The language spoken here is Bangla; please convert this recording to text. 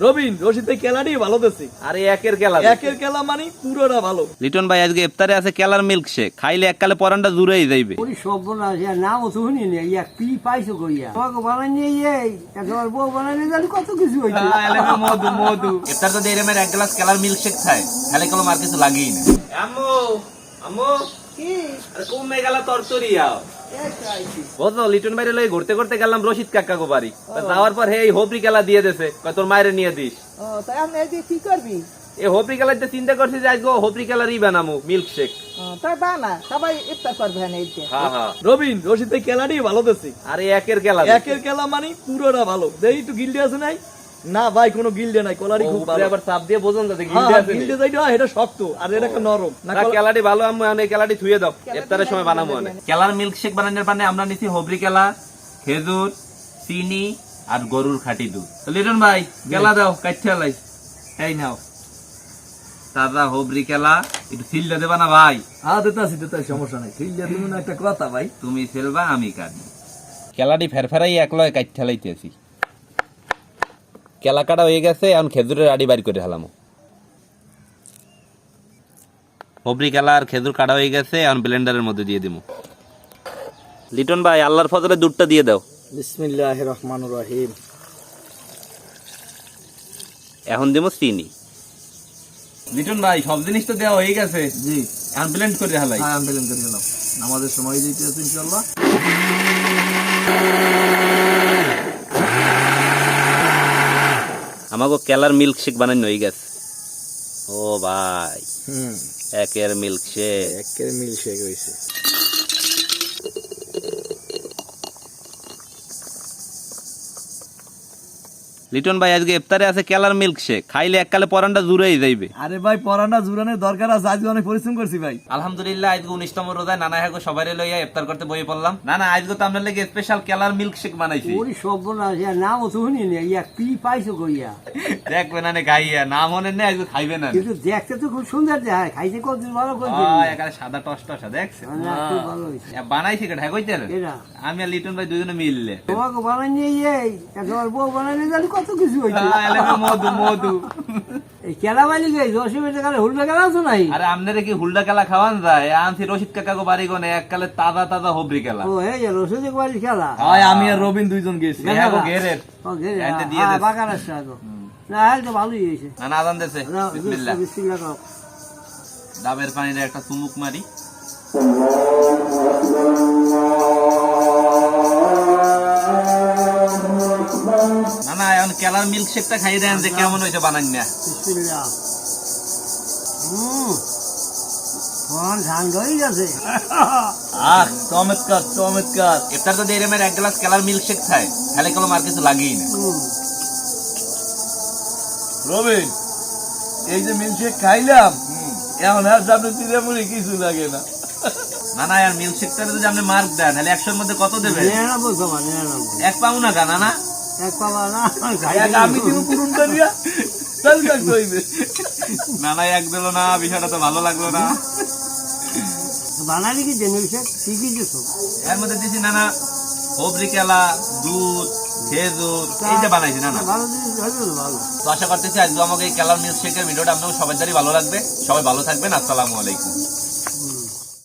রবিন রশিদ ভাই কেলাটি ভালো দিচ্ছে। আরে একের কেলা একের কেলা মানে পুরোটা ভালো। লিটন ভাই আজকে ইফতারে আছে কেলার মিল্ক শেক, খাইলে এককালে পরানটা জুড়েই যাইবে। ওরে সর্বনাশ, এর নামও তো শুনি না, ইয়া কি পাইছো কইয়া তোমাকে বানাই এই তোমার বউ বানাই জানি কত কিছু হইছে। মধু মধু ইফতার তো এরমের এক গ্লাস কেলার মিল্ক শেক খায়, খালে কোনো আর কিছু লাগেই না। আম্মু আম্মু কি আরে কমে গেল তরতরিয়া বুঝলো। লিটন বাইরে লই ঘুরতে ঘুরতে গেলাম রশিদ কাকা গো বাড়ি, যাওয়ার পর হে এই হোপরি কেলা দিয়ে দেছে, তোর মায়ের নিয়ে দিস। ও তাই আমি আজকে কি করবি? এই হোপরি কেলাতে চিন্তা করছি যে আজকে হোপরি কেলারই বানামু মিল্ক শেক। তাই বানা সবাই ইফতার করবে না এইতে। হ্যাঁ হ্যাঁ রবিন রশিদ ভাই কেলাটি ভালো দিচ্ছে। আরে একের কেলা একের কেলা মানে পুরোটা ভালো। দেখি একটু গিল্ডে আছে নাই? না ভাই কোনো গিল্ডে নাই, কলারি খুব ভালো। আবার চাপ দিয়ে বোঝন যাতে হ্যাঁ, গিলতে আছে গিল্ডে যাইটা এটা শক্ত আর এটা একটা নরম। না না কেলাটি ভালো। আম্মু এখন এই কেলাটি ধুয়ে দাও, ইফতারের সময় বানাবো অনেক। কেলার মিল্ক শেক বানানোর পানে আমরা নিছি হোবরি কেলা, খেজুর, চিনি আর গরুর খাঁটি দুধ। তো লিটন ভাই কেলা দাও, কাটতে লাই। এই নাও তাজা হোবরি কেলা, একটু সিলটা দেবা না ভাই? হ্যাঁ দিতাছি সমস্যা নাই। গিল্ডে তুমি না একটা কথা ভাই। তুমি সেলবা আমি কাটি। কেলাটি ফেরফেরাই একলয় কাটতে লাইতেছি। কেলা কাটা হয়ে গেছে, এখন খেজুরের আড়ি বাড়ি করে হেলামো। হোবরি কেলা আর খেজুর কাটা হয়ে গেছে, এখন ব্লেন্ডারের মধ্যে দিয়ে দিমু। লিটন ভাই আল্লাহর ফজলে দুধটা দিয়ে দাও। বিসমিল্লাহির রহমানির রহিম। এখন দিমু চিনি। লিটন ভাই সব জিনিস তো দেওয়া হয়ে গেছে, জি এখন ব্লেন্ড করে হেলাই। হ্যাঁ আমি বেলেন করে গেলাম। নামাজের সময় দিতে আছে ইনশাআল্লাহ। আমাকে কেলার মিল্ক শেক বানানো হয়ে গেছে। ও ভাই হুম একের মিল্ক শেক। একের মিল শেক হইছে। লিটন ভাই আজকে ইফতারে আছে কেলার মিল্ক শেক, খাইলে এককালে পরানটা জুড়েই যাইবে। আরে ভাই পরান্ডা জুরানের দরকার আছে, আজকে অনেক পরিশ্রম করছি ভাই। আলহামদুলিল্লাহ আজকে 19তম রোজায় নানা হাগো সবাই লইয়া ইফতার করতে বই পড়লাম। নানা আজকে তো আপনার লাগে স্পেশাল কেলার মিল্ক শেক বানাইছি। ওরে সর্বনাশ, এর নামও তো শুনি না, ইয়া কি পাইছো কইয়া। দেখবে না খাইয়া নাম মনে নেই, আজকে খাইবে না। কিন্তু দেখতে তো খুব সুন্দর দেখায়, খাইতে কতদিন ভালো করছে। এখানে সাদা টসটসা দেখছেন খুব ভালো হয়েছে বানাইছি কেটে হ্যাঁ এরা। আমি আর লিটন ভাই দুজনে মিললে। তোমাকে বানাই এই তোমার বউ বানাই জানি কত কিছু হয়েছে। মধু মধু এই কেলা বালি গেছে অসুবিধা কালে হুলবে কেলা তো নাই। আরে আপনারা কি হুল্ডা কেলা খাওয়ান যায়? আনছি রশিদ কাকা গো বাড়ি গনে এককালে তাজা তাজা হোবরি কেলা। ও এই রসুদের বাড়ি খেলা। হয় আমি আর রবিন দুইজন গেছি। হ্যাঁ গো ঘেরের ও ঘেরে এতে দিয়ে দে। বাগান আসছে তো না, হ্যাঁ তো ভালোই হয়েছে। নানা আজান দেছে। বিসমিল্লাহ। বিসমিল্লাহ করো। ডাবের পানিতে একটা চুমুক মারি। নানা এখন কেলার মিল্ক শেকটা খাই দেন যে কেমন হয়েছে বানান না। বিসমিল্লাহ। ফোন ধান হয়ে গেছে। আহ চমৎকার চমৎকার। ইফতার তো এরমের এক গ্লাস কেলার মিল্ক শেক খায়, খালে কোনো আর কিছু লাগেই না। রবিন এই যে মিল শেক খাইলাম, এখন আর সামনে চিড়ে মুড়ি কিছু লাগে না। নানা আর মিল্ক শেকটা যদি আপনি মার্ক দেন তাহলে 100-র মধ্যে কত দেবে? 99 তোমার 99 এক পাও না গানা না এক পাবা না। এক আমি দিব পুরুনটা দিয়া চল কাক কইবে। নানা এক দিল না, বিষয়টা তো ভালো লাগলো না। বানালি কি জেনেছে ঠিকই দিছো। এর মধ্যে দিছি নানা হোবরি কেলা, দুধ, খেজুর, এইটা বানাইছি নানা। ভালো জিনিস হইলো তো ভালো। তো আশা করতেছি আজকে আমাকে এই কেলার মিল্ক শেকের ভিডিওটা আপনাদের সবার দ্বারাই ভালো লাগবে। সবাই ভালো থাকবেন। আসসালামু আলাইকুম।